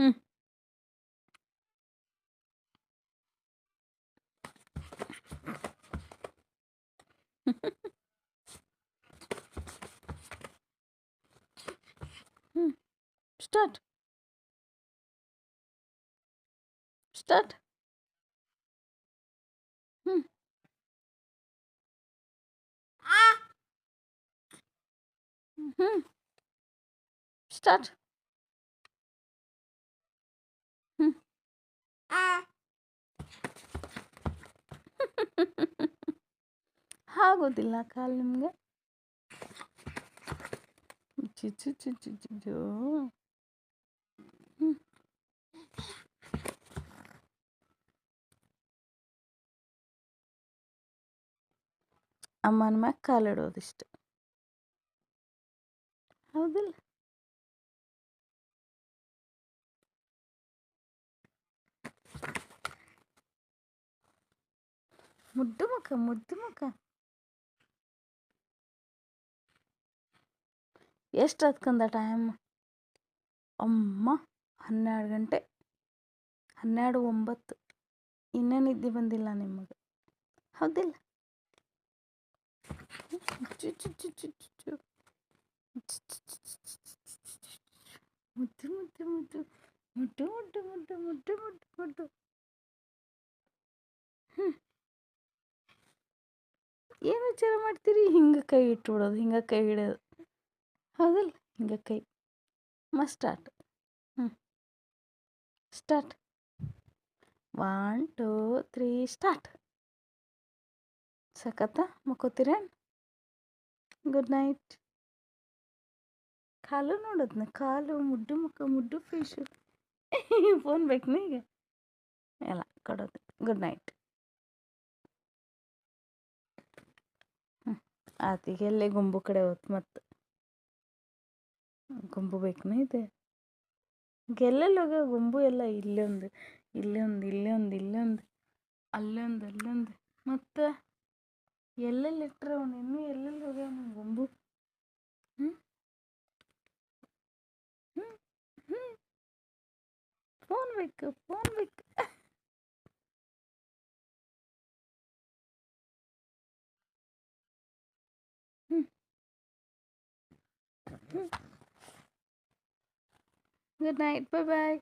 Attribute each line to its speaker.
Speaker 1: ಹ್ಞೂ ಹ್ಞೂ start start ಹ್ಞೂ ಹ್ಞೂ ಸ್ಟಾರ್ಟ್ ಹ್ಞೂ ಆಗೋದಿಲ್ಲ ಕಾಲು ನಿಮಗೆ ಚಿಚ್ಚು ಚಿಚ್ಚು ಚಿಚ್ಚು ಹ್ಞೂ ಅಮ್ಮನ ಮ್ಯಾಗ ಕಾಲಿಡೋದಿಷ್ಟು ಹೌದಿಲ್ಲ ಮುದ್ದು ಮುಖ ಮುದ್ದು ಮುಖ ಎಷ್ಟು ಹೊತ್ಕಂದ ಟೈಮ್ ಅಮ್ಮ 12 ಗಂಟೆ 12:09 ಇನ್ನೂ ನಿದ್ದೆ ಬಂದಿಲ್ಲ ನಿಮಗೆ ಹೌದಿಲ್ಲ ಚು ಚು ಚು ಚು ಚು ಚು. ಮುದ್ದು ಮುದ್ದು ಮುದ್ದು ಮುದ್ದು ಮುದ್ದು ಮುದ್ದು ಮುದ್ದು ಮುದ್ದು ಮುದ್ದು ಹ್ಞೂ ಏನು ವಿಚಾರ ಮಾಡ್ತೀರಿ ಹಿಂಗೆ ಕೈ ಇಟ್ಬಿಡೋದು ಹಿಂಗೆ ಕೈ ಹಿಡಿಯೋದು ಹೌದಲ್ಲ ಹಿಂಗೆ ಕೈ ಮಸ್ಟ್ ಸ್ಟಾರ್ಟ್ ಹ್ಞೂ ಸ್ಟಾರ್ಟ್ 1 2 3 ಸ್ಟಾರ್ಟ್ ಸಖತ್ತ ಮಕ್ಕೋತೀರೇನು ಗುಡ್ ನೈಟ್ ಕಾಲು ನೋಡೋದ್ನ ಕಾಲು ಮುದ್ದು ಮುಖ ಮುದ್ದು ಫಿಶು ಫೋನ್ ಬೇಕು ಈಗ ಎಲ್ಲ ಕೊಡೋದು ಗುಡ್ ನೈಟ್ ಹ್ಞೂ ಆತೀಗ ಎಲ್ಲೇ ಗುಂಬು ಕಡೆ ಹೋತ್ ಮತ್ತು ಗುಂಬು ಬೇಕನೇ ಇದೆ ಗೆಲ್ಲೆಲ್ಲಿ ಹೋಗ ಗುಂಬು ಎಲ್ಲ ಇಲ್ಲೊಂದು ಇಲ್ಲೊಂದು ಇಲ್ಲೊಂದು ಇಲ್ಲೊಂದು ಅಲ್ಲೊಂದು ಅಲ್ಲೊಂದು ಮತ್ತು ಎಲ್ಲೆಲ್ಲಿ ಇಟ್ಟರೆ ಅವನು ಇನ್ನೂ ಎಲ್ಲೆಲ್ಲಿ ಹೋಗ್ಯಾವ ನಮ್ಮ ಗುಂಬು ಹ್ಞೂ ಹ್ಞೂ ಹ್ಞೂ ಫೋನ್ ಬೇಕು ಫೋನ್ ಬೇಕು ಹ್ಞೂ ಹ್ಞೂ ಗುಡ್ ನೈಟ್ ಬಾಯ್ ಬಾಯ್